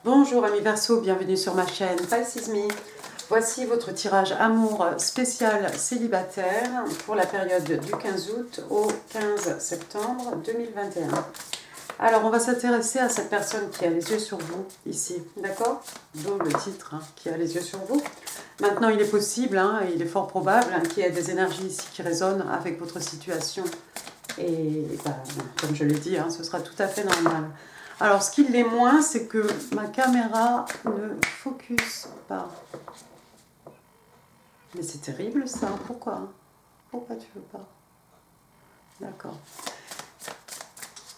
Bonjour amis Verseau, bienvenue sur ma chaîne Pisces Me. Voici votre tirage amour spécial célibataire pour la période du 15 août au 15 septembre 2021. Alors on va s'intéresser à cette personne qui a les yeux sur vous ici, d'accord? D'où le titre, qui a les yeux sur vous. Maintenant il est possible, et il est fort probable qu'il y ait des énergies ici qui résonnent avec votre situation. Et comme je l'ai dit, ce sera tout à fait normal. Alors, ce qui l'est moins, c'est que ma caméra ne focus pas. Mais c'est terrible ça, pourquoi? Pourquoi tu veux pas? D'accord.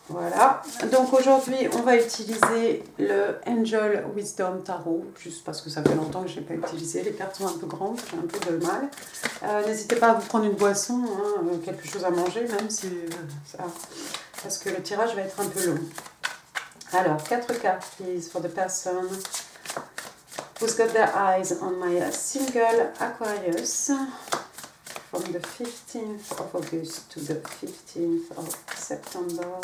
Voilà, donc aujourd'hui on va utiliser le Angel Wisdom Tarot, juste parce que ça fait longtemps que je n'ai pas utilisé, les cartes sont un peu grandes, j'ai un peu de mal. N'hésitez pas à vous prendre une boisson, quelque chose à manger, même si parce que le tirage va être un peu long. Alors, 4 cartes, please, for the person who's got their eyes on my single Aquarius from the 15th of August to the 15th of September.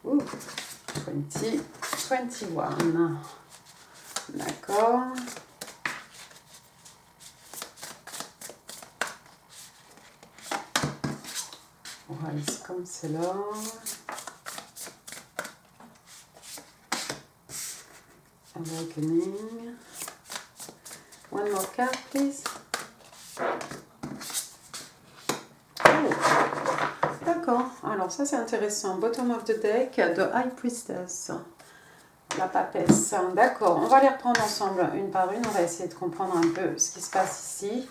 Ooh, 2021. D'accord. Wise Counselor. Awakening. One more card, please. D'accord, alors ça c'est intéressant. Bottom of the deck, The High Priestess. La papesse. D'accord, on va les reprendre ensemble une par une. On va essayer de comprendre un peu ce qui se passe ici.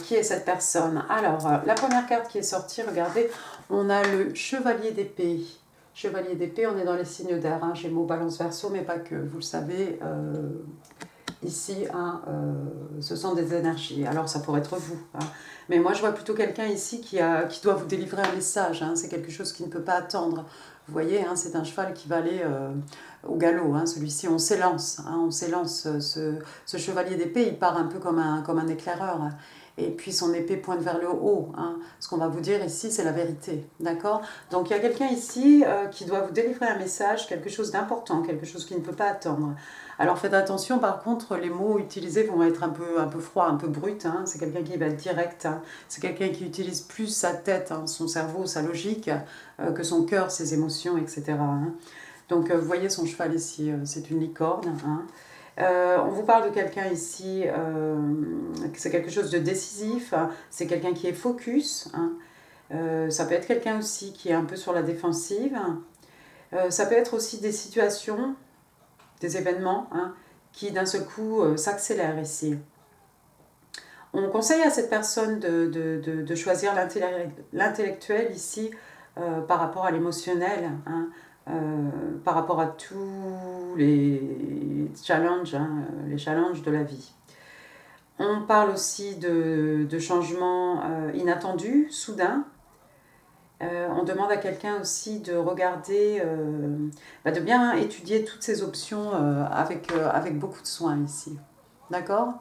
Qui est cette personne? Alors, la première carte qui est sortie, regardez, on a le Chevalier d'épée. Chevalier d'épée, on est dans les signes d'air, Gémeaux, Balance, Verseau, mais pas que, vous le savez, ici, ce sont des énergies, alors ça pourrait être vous, mais moi je vois plutôt quelqu'un ici qui doit vous délivrer un message, c'est quelque chose qui ne peut pas attendre, vous voyez, c'est un cheval qui va aller au galop, celui-ci on s'élance, ce chevalier d'épée, il part un peu comme un éclaireur, et puis son épée pointe vers le haut. Ce qu'on va vous dire ici, c'est la vérité. D'accord? Donc il y a quelqu'un ici qui doit vous délivrer un message, quelque chose d'important, quelque chose qui ne peut pas attendre. Alors faites attention, par contre, les mots utilisés vont être un peu froids, un peu bruts. C'est quelqu'un qui va être direct. C'est quelqu'un qui utilise plus sa tête, son cerveau, sa logique, que son cœur, ses émotions, etc. Donc vous voyez son cheval ici, c'est une licorne. On vous parle de quelqu'un ici, c'est quelque chose de décisif, c'est quelqu'un qui est focus, ça peut être quelqu'un aussi qui est un peu sur la défensive, ça peut être aussi des situations, des événements qui d'un seul coup s'accélèrent ici. On conseille à cette personne de choisir l'intellectuel ici par rapport à l'émotionnel, par rapport à tous les challenges de la vie. On parle aussi de changements inattendus, soudains. On demande à quelqu'un aussi de regarder, de bien étudier toutes ces options avec beaucoup de soin ici. D'accord ?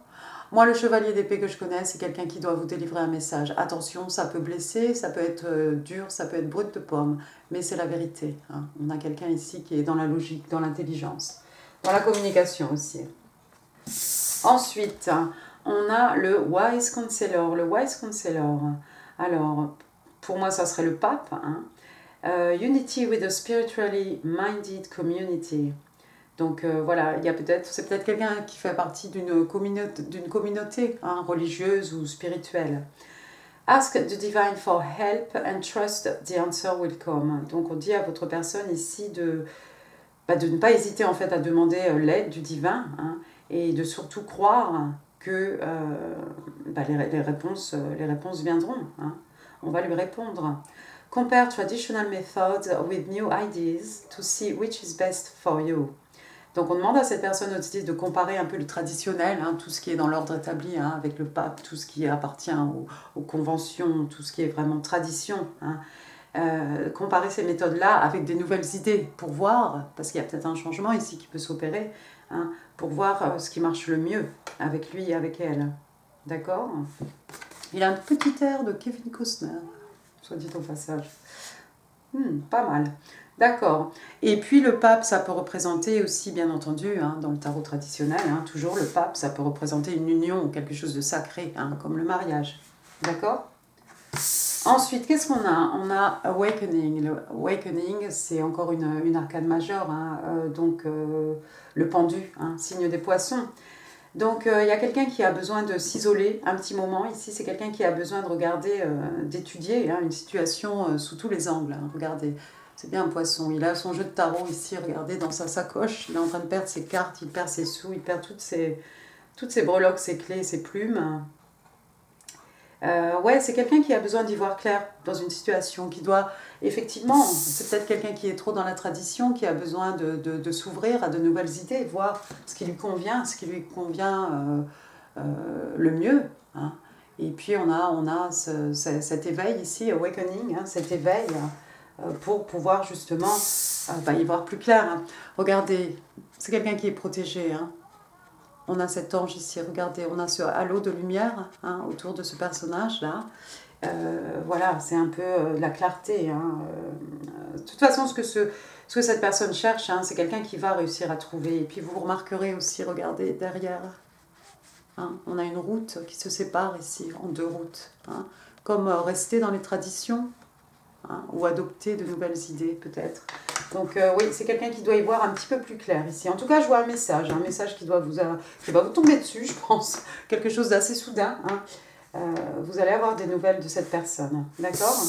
Moi, le chevalier d'épée que je connais, c'est quelqu'un qui doit vous délivrer un message. Attention, ça peut blesser, ça peut être dur, ça peut être brut de pomme, mais c'est la vérité. On a quelqu'un ici qui est dans la logique, dans l'intelligence, dans la communication aussi. Ensuite, on a le Wise Counselor. Le Wise Counselor, alors, pour moi, ça serait le pape. Unity with a spiritually minded community. Donc voilà, c'est peut-être quelqu'un qui fait partie d'une communauté religieuse ou spirituelle. Ask the divine for help and trust the answer will come. Donc on dit à votre personne ici de ne pas hésiter en fait à demander l'aide du divin et de surtout croire que les réponses viendront. On va lui répondre. Compare traditional methods with new ideas to see which is best for you. Donc on demande à cette personne aussi de comparer un peu le traditionnel, tout ce qui est dans l'ordre établi avec le pape, tout ce qui appartient aux conventions, tout ce qui est vraiment tradition. Comparer ces méthodes-là avec des nouvelles idées pour voir, parce qu'il y a peut-être un changement ici qui peut s'opérer, pour voir ce qui marche le mieux avec lui et avec elle. D'accord ? Il a un petit air de Kevin Costner, soit dit au passage. Pas mal. D'accord. Et puis le pape, ça peut représenter aussi, bien entendu, hein, dans le tarot traditionnel, hein, toujours le pape, ça peut représenter une union, quelque chose de sacré, hein, comme le mariage. D'accord? Ensuite, qu'est-ce qu'on a? On a Awakening. Le Awakening, c'est encore une arcane majeure, hein, donc le pendu, hein, signe des poissons. Donc il y a quelqu'un qui a besoin de s'isoler un petit moment. Ici, c'est quelqu'un qui a besoin de regarder, d'étudier hein, une situation sous tous les angles. Hein. Regardez, c'est bien un poisson. Il a son jeu de tarot ici, regardez, dans sa sacoche. Il est en train de perdre ses cartes, il perd ses sous, il perd toutes ses breloques, ses clés, ses plumes. Ouais, c'est quelqu'un qui a besoin d'y voir clair dans une situation, qui doit, effectivement, c'est peut-être quelqu'un qui est trop dans la tradition, qui a besoin de s'ouvrir à de nouvelles idées, voir ce qui lui convient, le mieux. Hein. Et puis on a cet éveil ici, awakening, hein, cet éveil pour pouvoir justement y voir plus clair. Hein. Regardez, c'est quelqu'un qui est protégé. Hein. On a cet ange ici, regardez, on a ce halo de lumière hein, autour de ce personnage-là. Voilà, c'est un peu de la clarté. Hein. De toute façon, ce que cette personne cherche, hein, c'est quelqu'un qui va réussir à trouver. Et puis vous remarquerez aussi, regardez, derrière, hein, on a une route qui se sépare ici, en deux routes. Hein, comme rester dans les traditions, hein, ou adopter de nouvelles idées peut-être. Donc oui, c'est quelqu'un qui doit y voir un petit peu plus clair ici. En tout cas, je vois un message qui va vous tomber dessus, je pense. Quelque chose d'assez soudain. Hein. Vous allez avoir des nouvelles de cette personne, d'accord?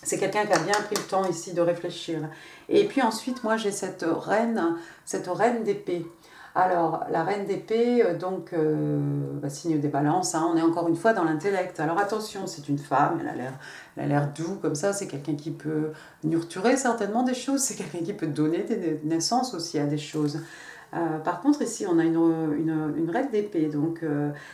C'est quelqu'un qui a bien pris le temps ici de réfléchir. Et puis ensuite, moi j'ai cette reine d'épée. Alors, la reine d'épée, signe des balances, hein, on est encore une fois dans l'intellect. Alors attention, c'est une femme, elle a l'air doux comme ça, c'est quelqu'un qui peut nurturer certainement des choses, c'est quelqu'un qui peut donner des naissances aussi à des choses. Par contre, ici, on a une reine d'épée, donc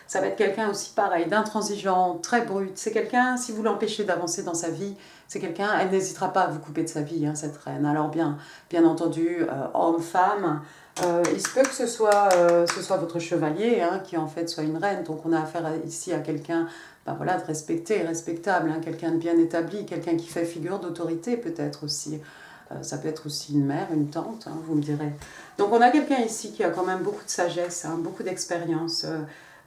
ça va être quelqu'un aussi pareil, d'intransigeant, très brut. C'est quelqu'un, si vous l'empêchez d'avancer dans sa vie, c'est quelqu'un, elle n'hésitera pas à vous couper de sa vie, hein, cette reine. Alors bien entendu, homme, femme, il se peut que ce soit votre chevalier, hein, qui en fait soit une reine. Donc on a affaire ici à quelqu'un voilà, de respecté, respectable, hein, quelqu'un de bien établi, quelqu'un qui fait figure d'autorité peut-être aussi. Ça peut être aussi une mère, une tante, hein, vous me direz. Donc on a quelqu'un ici qui a quand même beaucoup de sagesse, hein, beaucoup d'expérience,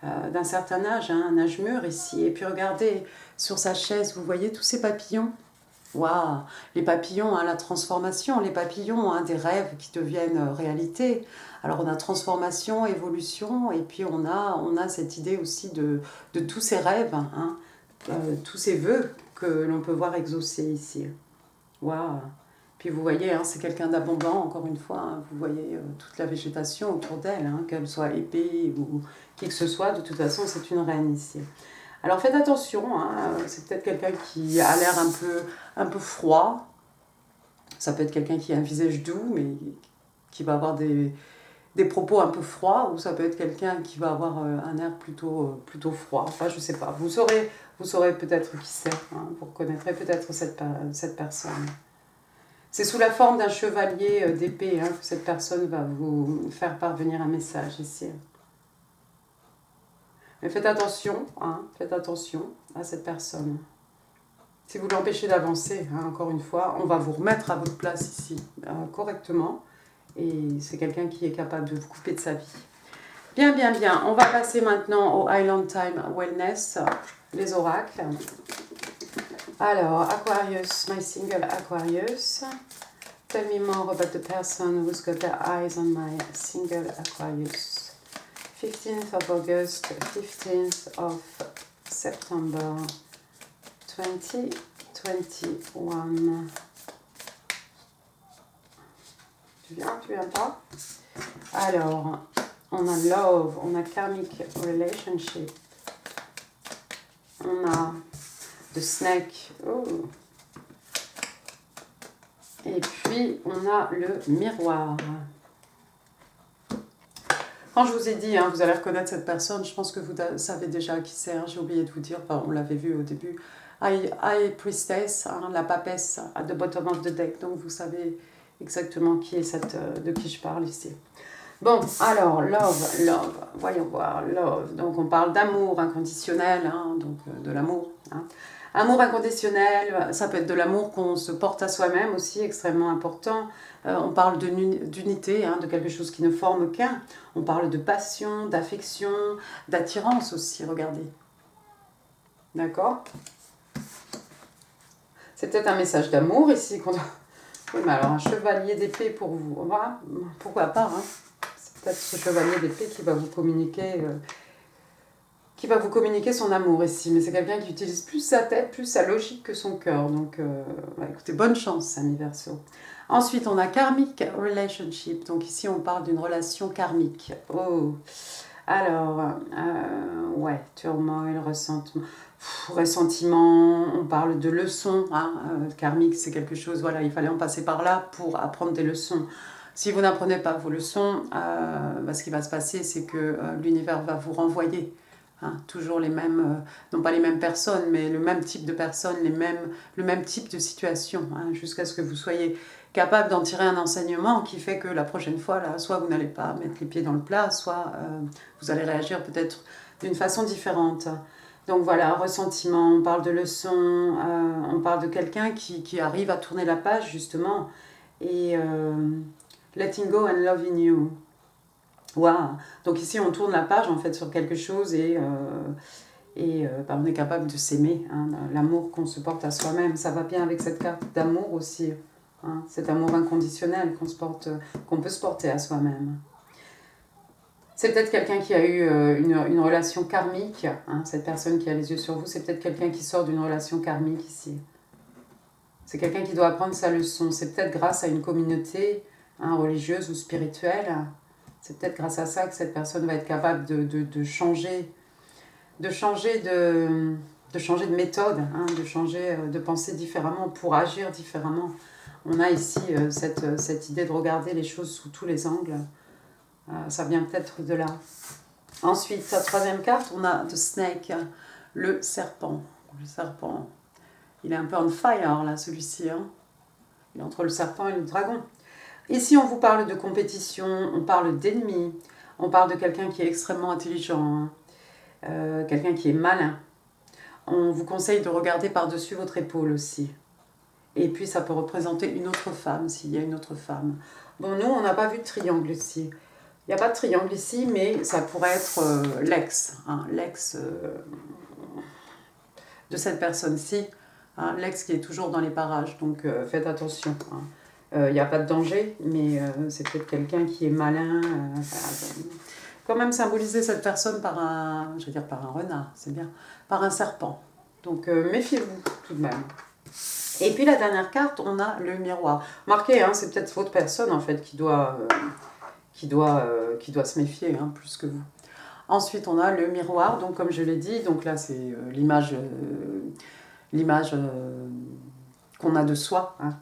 d'un certain âge, hein, un âge mûr ici. Et puis regardez, sur sa chaise, vous voyez tous ces papillons? Waouh, les papillons, hein, la transformation, les papillons, hein, des rêves qui deviennent réalité. Alors on a transformation, évolution, et puis on a cette idée aussi de tous ces rêves, hein, tous ces vœux que l'on peut voir exaucer ici. Waouh. Puis vous voyez, hein, c'est quelqu'un d'abondant, encore une fois, hein, vous voyez toute la végétation autour d'elle, hein, qu'elle soit épée ou qui que ce soit, de toute façon c'est une reine ici. Alors faites attention, hein, c'est peut-être quelqu'un qui a l'air un peu froid. Ça peut être quelqu'un qui a un visage doux, mais qui va avoir des propos un peu froids, ou ça peut être quelqu'un qui va avoir un air plutôt froid. Enfin, je ne sais pas. Vous saurez peut-être qui c'est. Hein, vous reconnaîtrez peut-être cette personne. C'est sous la forme d'un chevalier d'épée, hein, que cette personne va vous faire parvenir un message ici. Mais faites attention à cette personne. Si vous l'empêchez d'avancer, hein, encore une fois, on va vous remettre à votre place ici, correctement. Et c'est quelqu'un qui est capable de vous couper de sa vie. Bien, bien, bien. On va passer maintenant au Island Time Wellness, les oracles. Alors, Aquarius, my single Aquarius. Tell me more about the person who's got their eyes on my single Aquarius. 15th of August, 15th of September 2021. Tu viens pas? Alors, on a love, on a karmic relationship, on a the snake, oh. Et puis on a le miroir. Quand je vous ai dit, hein, vous allez reconnaître cette personne, je pense que vous savez déjà qui c'est, hein, j'ai oublié de vous dire, on l'avait vu au début. High Priestess, hein, la papesse at the bottom of the deck, donc vous savez exactement qui est de qui je parle ici. Bon, alors, love, voyons voir, love. Donc on parle d'amour inconditionnel, hein, donc de l'amour. Hein. Amour inconditionnel, ça peut être de l'amour qu'on se porte à soi-même aussi, extrêmement important. On parle d'unité, hein, de quelque chose qui ne forme qu'un. On parle de passion, d'affection, d'attirance aussi, regardez. D'accord? C'est peut-être un message d'amour ici qu'on doit... Oui, mais alors un chevalier d'épée pour vous, voilà, pourquoi pas, hein? C'est peut-être ce chevalier d'épée qui va vous communiquer son amour ici, mais c'est quelqu'un qui utilise plus sa tête, plus sa logique que son cœur. Donc, bah, écoutez, bonne chance, Ami Verseau. Ensuite, on a Karmic Relationship. Donc ici, on parle d'une relation karmique. Oh, alors, ouais, turmoil, ressentiment, on parle de leçons. Hein, karmique, c'est quelque chose, voilà, il fallait en passer par là pour apprendre des leçons. Si vous n'apprenez pas vos leçons, bah, ce qui va se passer, c'est que l'univers va vous renvoyer. Hein, toujours les mêmes, non pas les mêmes personnes, mais le même type de personnes, le même type de situation, hein, jusqu'à ce que vous soyez capable d'en tirer un enseignement qui fait que la prochaine fois, là, soit vous n'allez pas mettre les pieds dans le plat, soit vous allez réagir peut-être d'une façon différente. Donc voilà, ressentiment, on parle de leçons, on parle de quelqu'un qui arrive à tourner la page justement, et letting go and loving you. Wow. Donc ici, on tourne la page en fait sur quelque chose et bah, on est capable de s'aimer. Hein, l'amour qu'on se porte à soi-même, ça va bien avec cette carte d'amour aussi. Hein, cet amour inconditionnel qu'on peut se porter à soi-même. C'est peut-être quelqu'un qui a eu une relation karmique. Hein, cette personne qui a les yeux sur vous, c'est peut-être quelqu'un qui sort d'une relation karmique ici. C'est quelqu'un qui doit apprendre sa leçon. C'est peut-être grâce à une communauté religieuse ou spirituelle. C'est peut-être grâce à ça que cette personne va être capable de changer de méthode, hein, de penser différemment pour agir différemment. On a ici cette idée de regarder les choses sous tous les angles. Ça vient peut-être de là. Ensuite, la troisième carte, on a The Snake, le serpent. Le serpent, il est un peu on fire là, celui-ci. Hein. Il est entre le serpent et le dragon. Ici, on vous parle de compétition, on parle d'ennemis, on parle de quelqu'un qui est extrêmement intelligent, quelqu'un qui est malin. On vous conseille de regarder par-dessus votre épaule aussi. Et puis, ça peut représenter une autre femme, s'il y a une autre femme. Bon, nous, on n'a pas vu de triangle ici. Il n'y a pas de triangle ici, mais ça pourrait être l'ex, hein, l'ex de cette personne-ci, hein, l'ex qui est toujours dans les parages, donc faites attention. Hein. Il n'y a pas de danger, mais c'est peut-être quelqu'un qui est malin. Quand même symboliser cette personne par un renard, c'est bien, par un serpent. Donc méfiez-vous tout de même. Et puis la dernière carte, on a le miroir. Marquez, hein, c'est peut-être votre personne en fait qui doit se méfier hein, plus que vous. Ensuite, on a le miroir, donc comme je l'ai dit, donc là c'est l'image qu'on a de soi. Hein.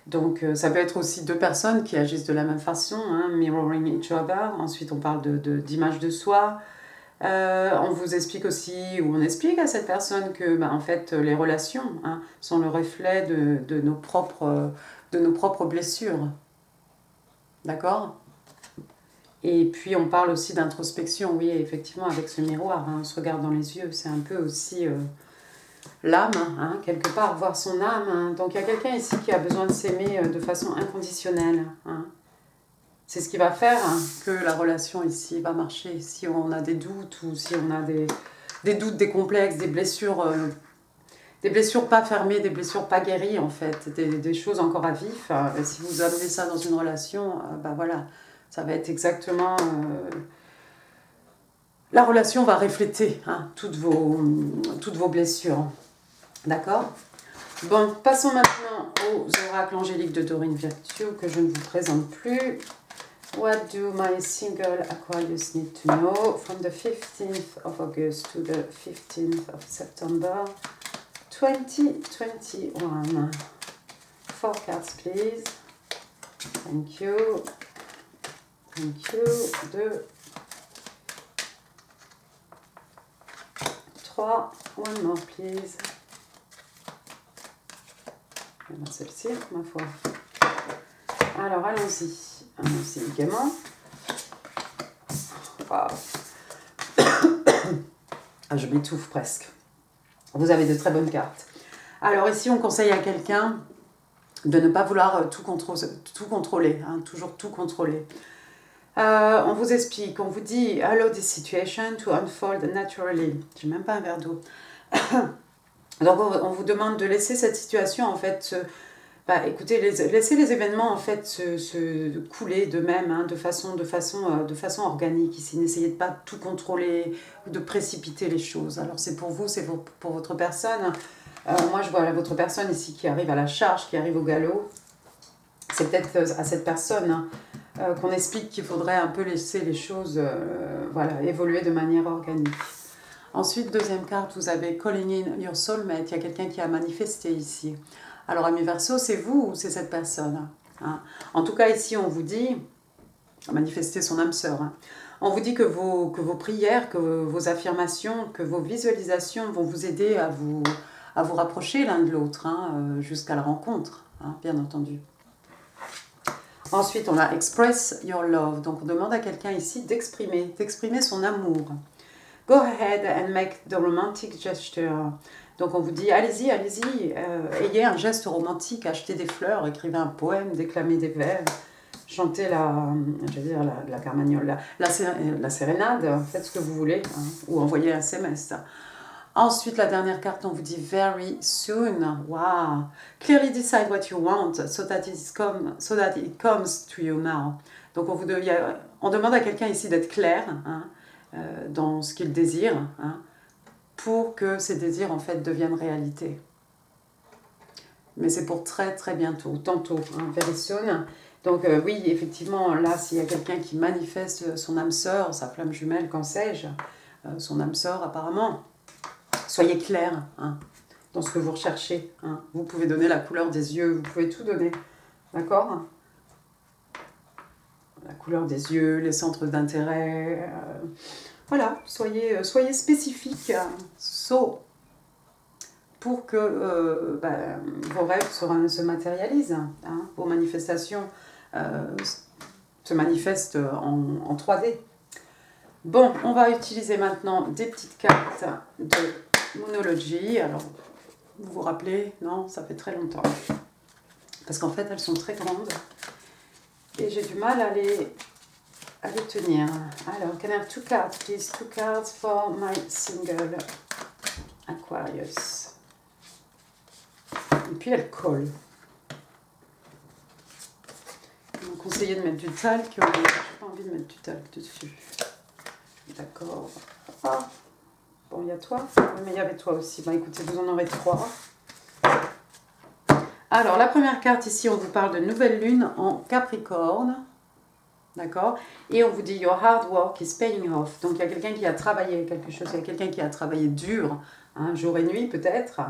Donc ça peut être aussi deux personnes qui agissent de la même façon, hein, mirroring each other. Ensuite on parle d'image de soi. On vous explique aussi, ou on explique à cette personne que en fait les relations hein, sont le reflet de nos propres blessures. D'accord ? Et puis on parle aussi d'introspection, oui effectivement avec ce miroir, hein, on se regarde dans les yeux, c'est un peu aussi... l'âme, hein, quelque part, voir son âme. Hein. Donc il y a quelqu'un ici qui a besoin de s'aimer de façon inconditionnelle. Hein. C'est ce qui va faire hein, que la relation ici va marcher. Si on a des doutes ou si on a des doutes, des complexes, des blessures pas fermées, des blessures pas guéries en fait, des choses encore à vif. Si vous amenez ça dans une relation, voilà, ça va être exactement... la relation va refléter hein, toutes vos blessures. D'accord ? Bon, passons maintenant aux oracles angéliques de Doreen Virtue que je ne vous présente plus. What do my single Aquarius need to know from the 15th of August to the 15th of September 2021? 4 cards, please. Thank you. Thank you. 2, 3. One more, please. Celle-ci, ma foi. Alors, allons-y. Allons-y gaiement. Wow. Je m'étouffe presque. Vous avez de très bonnes cartes. Alors ici, on conseille à quelqu'un de ne pas vouloir tout contrôler, hein, toujours tout contrôler. On vous explique, on vous dit « Allow this situation to unfold naturally ». J'ai même pas un verre d'eau. Donc on vous demande de laisser cette situation en fait, écoutez, laissez les événements en fait se couler d'eux-mêmes, hein, de façon organique. Ici, n'essayez de pas tout contrôler ou de précipiter les choses. Alors c'est pour vous, c'est pour votre personne. Moi je vois là, votre personne ici qui arrive à la charge, qui arrive au galop. C'est peut-être à cette personne qu'on explique qu'il faudrait un peu laisser les choses évoluer de manière organique. Ensuite, deuxième carte, vous avez Calling in your soulmate. Il y a quelqu'un qui a manifesté ici. Alors, ami Verseau, c'est vous ou c'est cette personne, hein? En tout cas, ici, on vous dit, manifester son âme sœur, hein. On vous dit que vos prières, que vos affirmations, que vos visualisations vont vous aider à vous rapprocher l'un de l'autre, hein, jusqu'à la rencontre, hein, bien entendu. Ensuite, on a Express your love. Donc, on demande à quelqu'un ici d'exprimer son amour. Go ahead and make the romantic gesture. Donc on vous dit, allez-y, ayez un geste romantique, achetez des fleurs, écrivez un poème, déclamez des vers, chantez la carmagnole, la sérénade, faites ce que vous voulez, hein, ou envoyez un SMS. Ensuite, la dernière carte, on vous dit very soon. Wow. Clearly decide what you want so that it comes to you now. Donc on demande à quelqu'un ici d'être clair, hein, dans ce qu'il désire, hein, pour que ces désirs en fait deviennent réalité. Mais c'est pour très très bientôt, tantôt, hein, very soon. Donc oui, effectivement, là, s'il y a quelqu'un qui manifeste son âme sœur, sa flamme jumelle, qu'en sais-je, son âme sœur apparemment, soyez clair, hein, dans ce que vous recherchez, hein. Vous pouvez donner la couleur des yeux, vous pouvez tout donner, d'accord ? La couleur des yeux, les centres d'intérêt, voilà, soyez spécifique, pour que vos rêves se matérialisent, hein, vos manifestations se manifestent en 3D. Bon, on va utiliser maintenant des petites cartes de Moonology. Alors, vous vous rappelez? Non, ça fait très longtemps. Parce qu'en fait, elles sont très grandes. Et j'ai du mal à les tenir. Alors, can I have 2 cards, please? 2 cards for my single Aquarius. Et puis, elle colle. Ils m'ont conseillé de mettre du talc, mais je n'ai pas envie de mettre du talc dessus. D'accord. Ah, bon, il y a toi. Oui, mais il y avait toi aussi. Bah, écoutez, vous en aurez 3. Alors, la première carte ici, on vous parle de nouvelle lune en Capricorne. D'accord? Et on vous dit « Your hard work is paying off ». Donc, il y a quelqu'un qui a travaillé quelque chose, il y a quelqu'un qui a travaillé dur, hein, jour et nuit peut-être,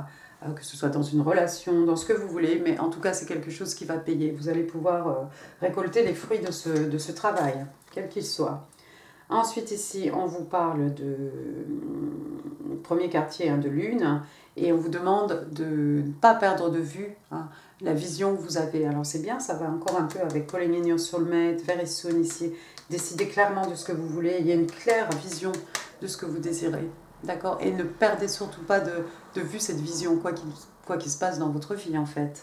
que ce soit dans une relation, dans ce que vous voulez, mais en tout cas, c'est quelque chose qui va payer. Vous allez pouvoir récolter les fruits de ce travail, quel qu'il soit. Ensuite, ici, on vous parle de premier quartier, hein, de lune, et on vous demande de ne pas perdre de vue, hein, la vision que vous avez. Alors c'est bien, ça va encore un peu avec Calling in your soulmate, very soon ici. Décidez clairement de ce que vous voulez, il y a une claire vision de ce que vous désirez. D'accord? Et ne perdez surtout pas de vue cette vision, quoi qu'il se passe dans votre vie en fait.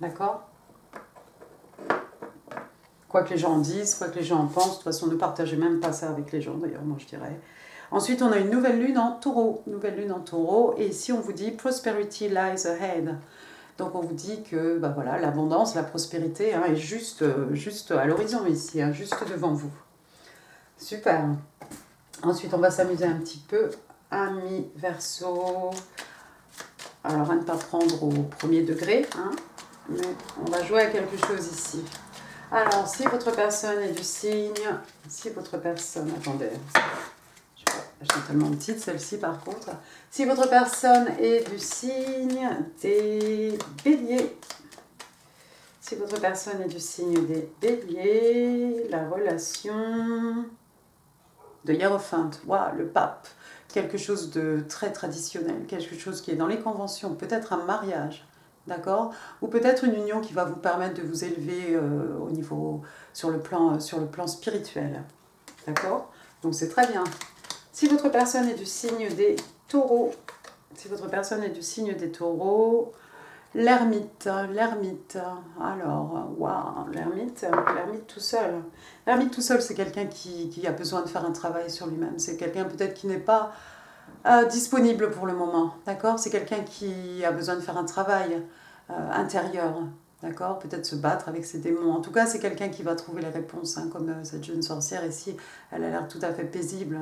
D'accord? Quoi que les gens en disent, quoi que les gens en pensent, de toute façon ne partagez même pas ça avec les gens d'ailleurs, moi je dirais. Ensuite, on a une nouvelle lune en taureau. Nouvelle lune en taureau. Et ici, on vous dit « Prosperity lies ahead ». Donc, on vous dit que voilà, l'abondance, la prospérité, hein, est juste à l'horizon ici, hein, juste devant vous. Super. Ensuite, on va s'amuser un petit peu. Ami Verseau. Alors, à ne pas prendre au premier degré, hein, mais on va jouer à quelque chose ici. Alors, si votre personne est du signe... Si votre personne... Attendez... Elles sont tellement petites, celles-ci par contre. Si votre personne est du signe des béliers, si votre personne est du signe des béliers, la relation de Hiérophant, waouh, le pape, quelque chose de très traditionnel, quelque chose qui est dans les conventions, peut-être un mariage, d'accord? Ou peut-être une union qui va vous permettre de vous élever sur le plan spirituel, d'accord? Donc c'est très bien. Si votre personne est du signe des taureaux, Si votre personne est du signe des taureaux, l'ermite, l'ermite. Alors, waouh, l'ermite tout seul. L'ermite tout seul, c'est quelqu'un qui a besoin de faire un travail sur lui-même. C'est quelqu'un peut-être qui n'est pas disponible pour le moment, d'accord? C'est quelqu'un qui a besoin de faire un travail intérieur, d'accord? Peut-être se battre avec ses démons. En tout cas, c'est quelqu'un qui va trouver les réponses, hein, comme cette jeune sorcière ici. Elle a l'air tout à fait paisible.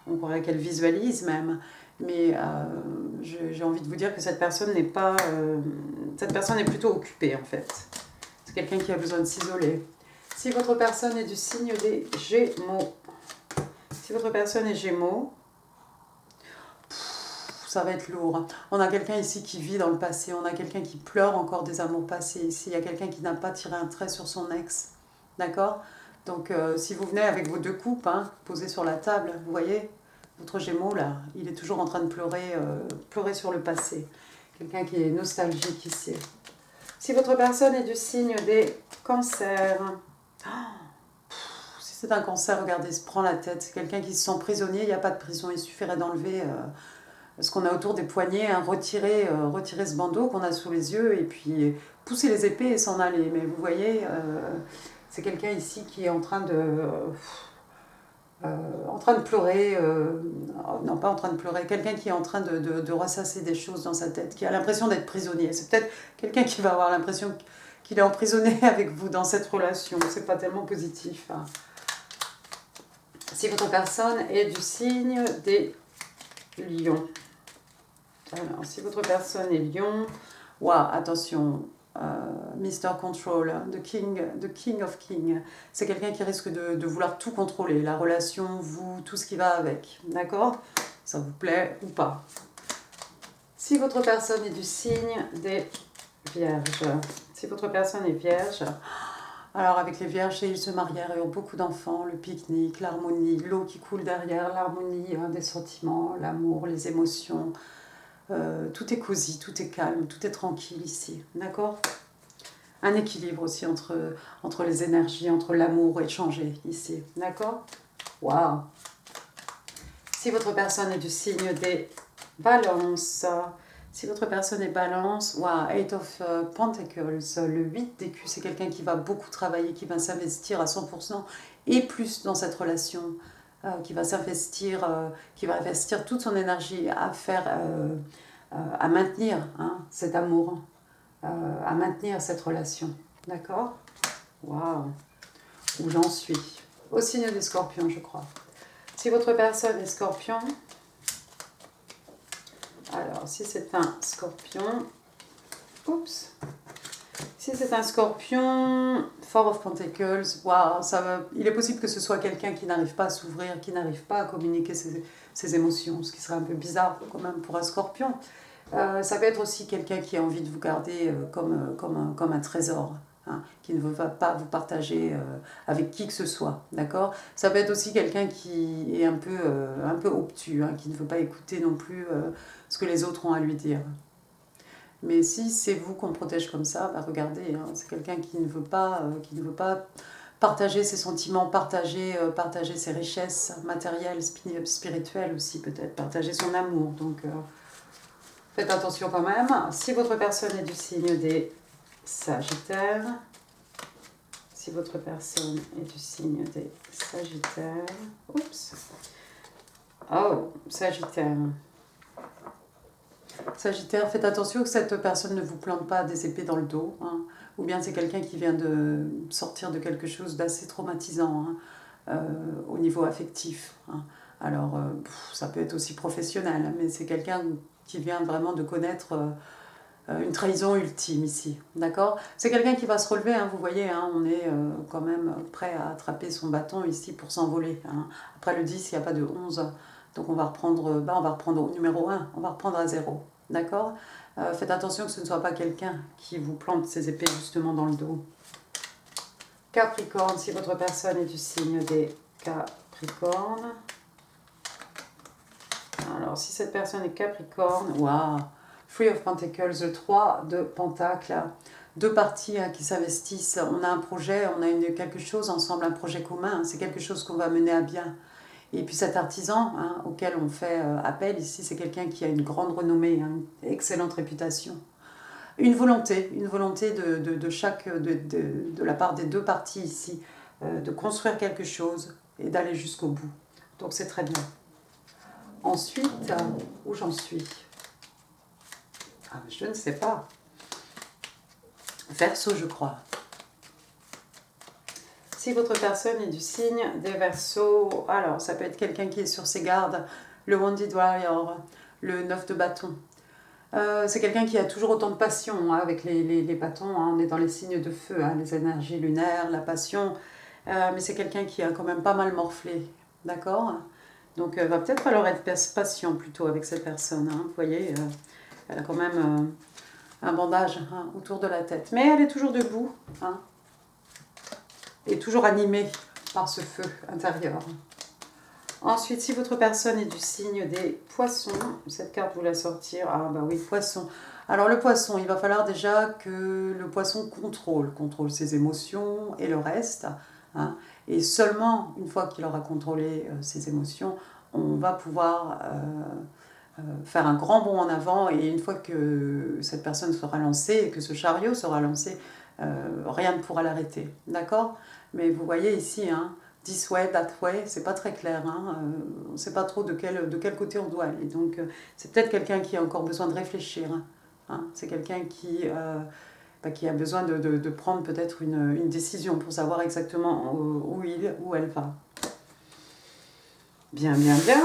On croirait qu'elle visualise même. Mais j'ai envie de vous dire que cette personne n'est pas... cette personne est plutôt occupée, en fait. C'est quelqu'un qui a besoin de s'isoler. Si votre personne est du signe des Gémeaux, si votre personne est Gémeaux, ça va être lourd. On a quelqu'un ici qui vit dans le passé, on a quelqu'un qui pleure encore des amours passés ici, il y a quelqu'un qui n'a pas tiré un trait sur son ex, d'accord? Donc si vous venez avec vos deux coupes, hein, posées sur la table, vous voyez, votre Gémeaux là, il est toujours en train de pleurer, pleurer sur le passé. Quelqu'un qui est nostalgique ici. Si votre personne est du signe des Cancers, si c'est un cancer, regardez, il se prend la tête, c'est quelqu'un qui se sent prisonnier, il n'y a pas de prison, il suffirait d'enlever... ce qu'on a autour des poignets, hein, retirer ce bandeau qu'on a sous les yeux et puis pousser les épées et s'en aller. Mais vous voyez, c'est quelqu'un ici qui est en train de pleurer, non pas en train de pleurer, quelqu'un qui est en train de ressasser des choses dans sa tête, qui a l'impression d'être prisonnier. C'est peut-être quelqu'un qui va avoir l'impression qu'il est emprisonné avec vous dans cette relation. C'est pas tellement positif, hein. Si votre personne est du signe des Lions. Alors, si votre personne est Lion, waouh, attention, Mr. Control, the King of King, c'est quelqu'un qui risque de vouloir tout contrôler, la relation, vous, tout ce qui va avec, d'accord? Ça vous plaît ou pas? Si votre personne est du signe des Vierges, si votre personne est Vierge, alors avec les Vierges, ils se marièrent et ont beaucoup d'enfants, le pique-nique, l'harmonie, l'eau qui coule derrière, l'harmonie, hein, des sentiments, l'amour, les émotions. Tout est cosy, tout est calme, tout est tranquille ici, d'accord? Un équilibre aussi entre les énergies, entre l'amour échangé ici, d'accord? Waouh! Si votre personne est du signe des Balances, si votre personne est Balance, waouh, Eight of Pentacles, le 8 d'écus, c'est quelqu'un qui va beaucoup travailler, qui va s'investir à 100% et plus dans cette relation, qui va s'investir, qui va investir toute son énergie à faire, à maintenir, hein, cet amour, à maintenir cette relation, d'accord? Waouh! Où j'en suis? Au signe des Scorpions, je crois. Si votre personne est Scorpion, alors si c'est un Scorpion, oups, si c'est un Scorpion, Four of Pentacles, waouh, il est possible que ce soit quelqu'un qui n'arrive pas à s'ouvrir, qui n'arrive pas à communiquer ses émotions, ce qui serait un peu bizarre quand même pour un Scorpion. Ça peut être aussi quelqu'un qui a envie de vous garder comme un trésor, hein, qui ne veut pas vous partager avec qui que ce soit, d'accord? Ça peut être aussi quelqu'un qui est un peu obtus, hein, qui ne veut pas écouter non plus ce que les autres ont à lui dire. Mais si c'est vous qu'on protège comme ça, bah regardez, hein, c'est quelqu'un qui ne veut pas partager ses sentiments, partager ses richesses matérielles, spirituelles aussi peut-être, partager son amour. Donc faites attention quand même. Si votre personne est du signe des Sagittaires, si votre personne est du signe des Sagittaires, oups, oh, Sagittaire. Sagittaire, faites attention que cette personne ne vous plante pas des épées dans le dos, hein, ou bien c'est quelqu'un qui vient de sortir de quelque chose d'assez traumatisant, hein, au niveau affectif, hein. Alors, ça peut être aussi professionnel, hein, mais c'est quelqu'un qui vient vraiment de connaître une trahison ultime ici, d'accord? C'est quelqu'un qui va se relever, hein, vous voyez, hein, on est quand même prêt à attraper son bâton ici pour s'envoler, hein. Après le 10, il n'y a pas de 11, donc on va reprendre au numéro 1, on va reprendre à 0, d'accord? Faites attention que ce ne soit pas quelqu'un qui vous plante ses épées justement dans le dos. Capricorne, si votre personne est du signe des Capricornes. Alors, si cette personne est Capricorne, waouh, Three of Pentacles, le 3 de Pentacles, deux parties, hein, qui s'investissent. On a un projet, on a quelque chose ensemble, un projet commun, hein, c'est quelque chose qu'on va mener à bien. Et puis cet artisan hein, auquel on fait appel ici, c'est quelqu'un qui a une grande renommée, hein, une excellente réputation. Une volonté de la part des deux parties ici, de construire quelque chose et d'aller jusqu'au bout. Donc c'est très bien. Ensuite, où j'en suis? Je ne sais pas. Verseau, je crois. Si votre personne est du signe des Verseaux, alors ça peut être quelqu'un qui est sur ses gardes, le Wounded Warrior, le 9 de bâton. C'est quelqu'un qui a toujours autant de passion hein, avec les bâtons. Hein, on est dans les signes de feu, hein, les énergies lunaires, la passion. Mais c'est quelqu'un qui a quand même pas mal morflé. D'accord? Donc, va peut-être falloir être patient plutôt avec cette personne. Hein, vous voyez, elle a quand même un bandage hein, autour de la tête. Mais elle est toujours debout. Hein, et toujours animée par ce feu intérieur. Ensuite, si votre personne est du signe des poissons, cette carte vous la sortir. Ah bah oui, poisson. Alors le poisson, il va falloir déjà que le poisson contrôle ses émotions et le reste. Hein, et seulement une fois qu'il aura contrôlé ses émotions, on va pouvoir faire un grand bond en avant. Et une fois que cette personne sera lancée et que ce chariot sera lancé, rien ne pourra l'arrêter. D'accord? Mais vous voyez ici, hein, this way, that way, c'est pas très clair. Hein, on ne sait pas trop de quel côté on doit aller. Donc, c'est peut-être quelqu'un qui a encore besoin de réfléchir. Hein, c'est quelqu'un qui a besoin de prendre peut-être une décision pour savoir exactement où elle va. Bien, bien, bien.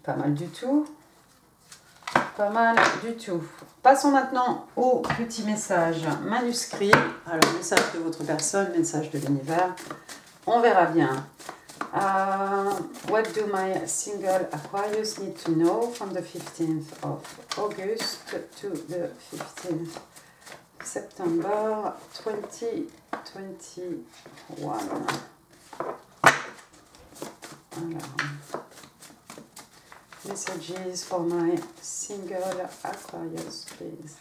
Pas mal du tout. Pas mal du tout. Passons maintenant au petit message manuscrit. Alors, message de votre personne, message de l'univers. On verra bien. What do my single Aquarius need to know from the 15th of August to the 15th September 2021? Alors, messages for my single Aquarius, please.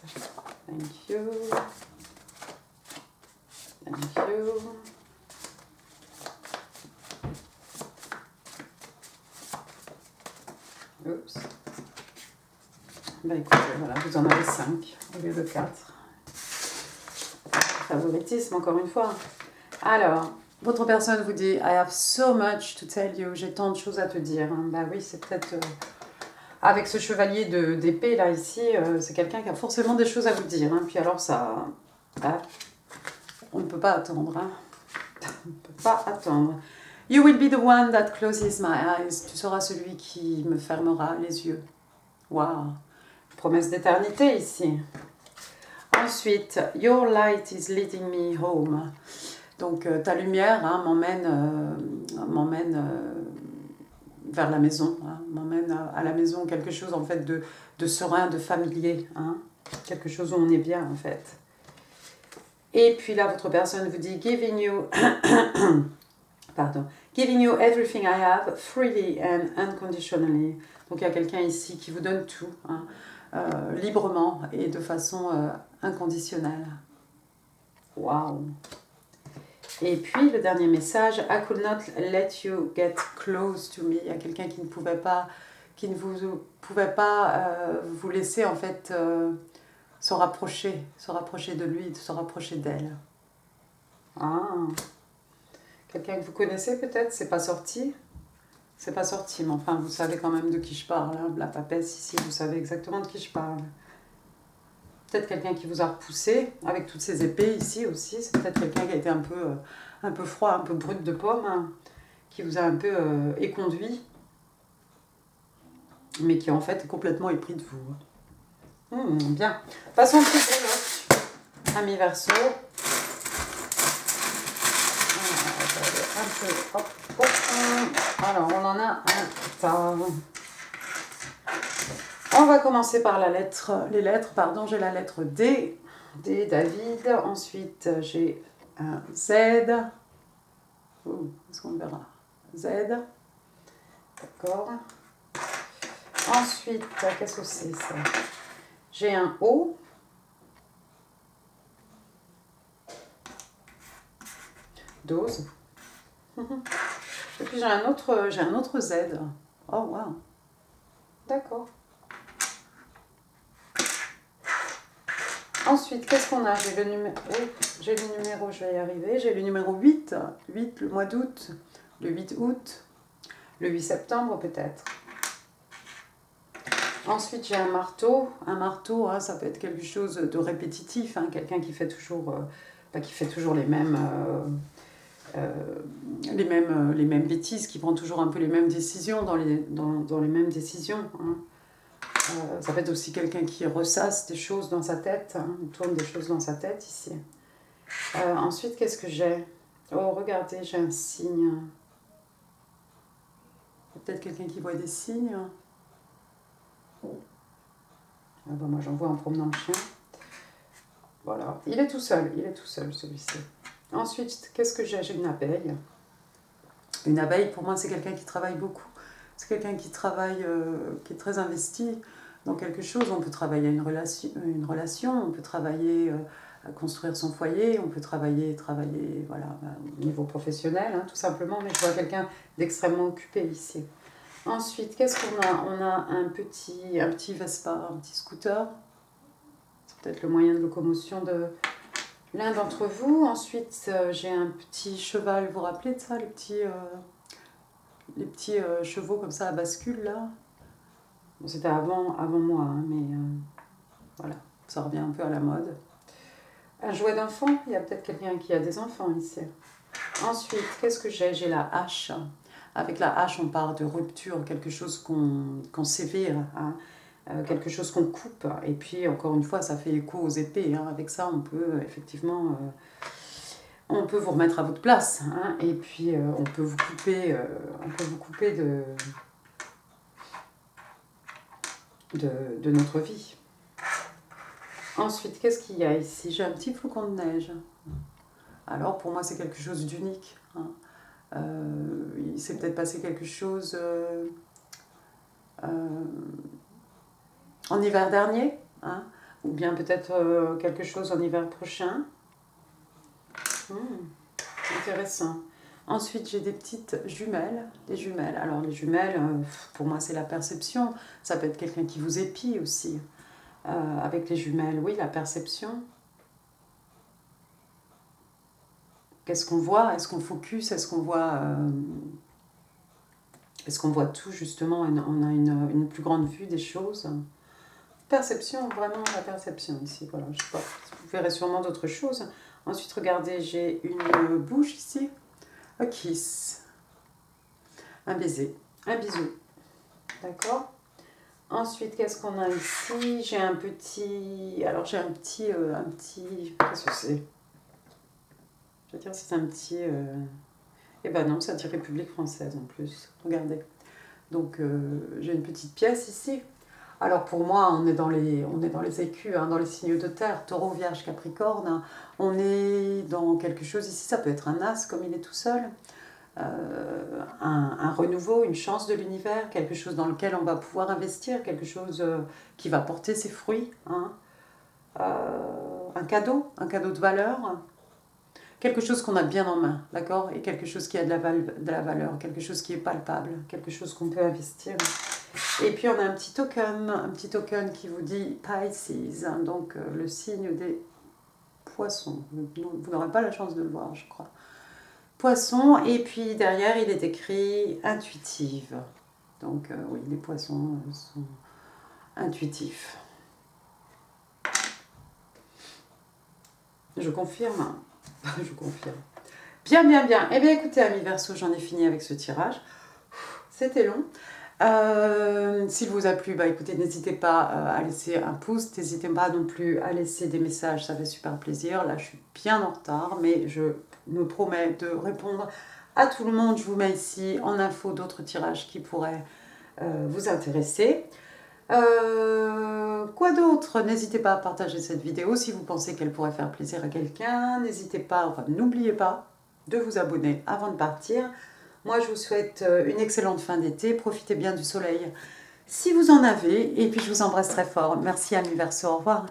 Thank you. Thank you. Oups. Ben écoutez, voilà, vous en avez 5 au lieu de 4. Favoritisme, encore une fois. Alors, votre personne vous dit « I have so much to tell you », j'ai tant de choses à te dire. Hein. Ben oui, c'est peut-être... avec ce chevalier d'épée, là, ici, c'est quelqu'un qui a forcément des choses à vous dire. Hein. Puis alors, ça... on ne peut pas attendre. Hein. On ne peut pas attendre. You will be the one that closes my eyes. Tu seras celui qui me fermera les yeux. Waouh. Promesse d'éternité ici. Ensuite, your light is leading me home. Donc, ta lumière hein, m'emmène vers la maison. Hein, m'emmène à la maison, quelque chose en fait de serein, de familier. Hein, quelque chose où on est bien en fait. Et puis là, votre personne vous dit giving you... Pardon. Giving you everything I have, freely and unconditionally. Donc il y a quelqu'un ici qui vous donne tout, hein, librement et de façon inconditionnelle. Waouh! Et puis le dernier message, I could not let you get close to me. Il y a quelqu'un qui ne vous pouvait pas vous laisser en fait se rapprocher de lui, se rapprocher d'elle. Ah! Quelqu'un que vous connaissez peut-être, c'est pas sorti. C'est pas sorti, mais enfin, vous savez quand même de qui je parle. Hein. La papesse ici, vous savez exactement de qui je parle. Peut-être quelqu'un qui vous a repoussé, avec toutes ces épées ici aussi. C'est peut-être quelqu'un qui a été un peu froid, un peu brut de pomme, hein, qui vous a un peu éconduit, mais qui en fait est complètement épris de vous. Bien. Passons au petit bloc. Ami Verseau. Alors, on en a un tas. On va commencer par les lettres. Pardon, j'ai la lettre D. D, David. Ensuite, j'ai un Z. Est-ce qu'on verra? Z. D'accord. Ensuite, qu'est-ce que c'est ça? J'ai un O. Dose. Et puis j'ai un autre Z. Oh, wow. D'accord. Ensuite, qu'est-ce qu'on a? J'ai le numéro, je vais y arriver. J'ai le numéro 8. 8, le mois d'août. Le 8 août. Le 8 septembre, peut-être. Ensuite, j'ai un marteau. Un marteau, hein, ça peut être quelque chose de répétitif. Hein, quelqu'un qui fait toujours, les mêmes... les mêmes bêtises, qui prend toujours un peu les mêmes décisions dans les mêmes décisions. Hein. Ça peut être aussi quelqu'un qui ressasse des choses dans sa tête, hein, tourne des choses dans sa tête ici. Ensuite, qu'est-ce que j'ai? Oh, regardez, j'ai un signe. Peut-être quelqu'un qui voit des signes. Ah ben, moi, j'en vois en promenant le chien. Voilà, il est tout seul celui-ci. Ensuite, qu'est-ce que j'ai? J'ai une abeille. Une abeille, pour moi, c'est quelqu'un qui travaille beaucoup. C'est quelqu'un qui travaille, qui est très investi dans quelque chose. On peut travailler à une relation, on peut travailler à construire son foyer, on peut travailler voilà, au niveau professionnel, hein, tout simplement. Mais je vois quelqu'un d'extrêmement occupé ici. Ensuite, qu'est-ce qu'on a? On a un petit Vespa, un petit scooter. C'est peut-être le moyen de locomotion de l'un d'entre vous. Ensuite, j'ai un petit cheval. Vous vous rappelez de ça, les petits chevaux comme ça à bascule là? Bon, c'était avant moi, hein, mais voilà, ça revient un peu à la mode. Un jouet d'enfant, il y a peut-être quelqu'un qui a des enfants ici. Ensuite, qu'est-ce que j'ai? J'ai la hache. Avec la hache, on part de rupture, quelque chose qu'on sévère, hein, quelque chose qu'on coupe. Et puis, encore une fois, ça fait écho aux épées. Hein. Avec ça, on peut effectivement... on peut vous remettre à votre place. Hein. Et puis, on peut vous couper, de notre vie. Ensuite, qu'est-ce qu'il y a ici? J'ai un petit flocon de neige. Alors, pour moi, c'est quelque chose d'unique. Hein. Il s'est peut-être passé quelque chose en hiver dernier, hein, ou bien peut-être quelque chose en hiver prochain. Intéressant. Ensuite, j'ai des petites jumelles. Les jumelles. Alors, les jumelles, pour moi, c'est la perception. Ça peut être quelqu'un qui vous épie aussi. Avec les jumelles, oui, la perception. Qu'est-ce qu'on voit? Est-ce qu'on focus? Est-ce qu'on voit tout, justement? On a une plus grande vue des choses. Perception, vraiment la perception ici. Voilà, je sais pas. Vous verrez sûrement d'autres choses. Ensuite, regardez, j'ai une bouche ici. A kiss. Un baiser. Un bisou. D'accord? Ensuite, qu'est-ce qu'on a ici? J'ai un petit... Alors, j'ai un petit... Qu'est-ce que c'est? Je veux dire, c'est un petit... Eh ben non, ça dit République française en plus. Regardez. Donc, j'ai une petite pièce ici. Alors, pour moi, on est dans les écus, hein, dans les signes de terre, taureau, vierge, capricorne. On est dans quelque chose ici, ça peut être un as comme il est tout seul. Un renouveau, une chance de l'univers, quelque chose dans lequel on va pouvoir investir, quelque chose qui va porter ses fruits. Hein. Un cadeau de valeur. Quelque chose qu'on a bien en main, d'accord? Et quelque chose qui a de la valeur, quelque chose qui est palpable, quelque chose qu'on peut investir. Et puis on a un petit token qui vous dit Pisces, hein, donc le signe des poissons. Vous n'aurez pas la chance de le voir, je crois. Poissons, et puis derrière il est écrit intuitive. Donc oui, les poissons sont intuitifs. Je confirme. Je confirme. Bien, bien, bien. Eh bien, écoutez, amis Verseau, j'en ai fini avec ce tirage. C'était long. S'il vous a plu, bah, écoutez, n'hésitez pas à laisser un pouce. N'hésitez pas non plus à laisser des messages, ça fait super plaisir. Là, je suis bien en retard, mais je me promets de répondre à tout le monde. Je vous mets ici en info d'autres tirages qui pourraient vous intéresser. Quoi d'autre? N'hésitez pas à partager cette vidéo si vous pensez qu'elle pourrait faire plaisir à quelqu'un. N'hésitez pas, enfin n'oubliez pas de vous abonner avant de partir. Moi je vous souhaite une excellente fin d'été, profitez bien du soleil si vous en avez, et puis je vous embrasse très fort. Merci amis Verseau, au revoir.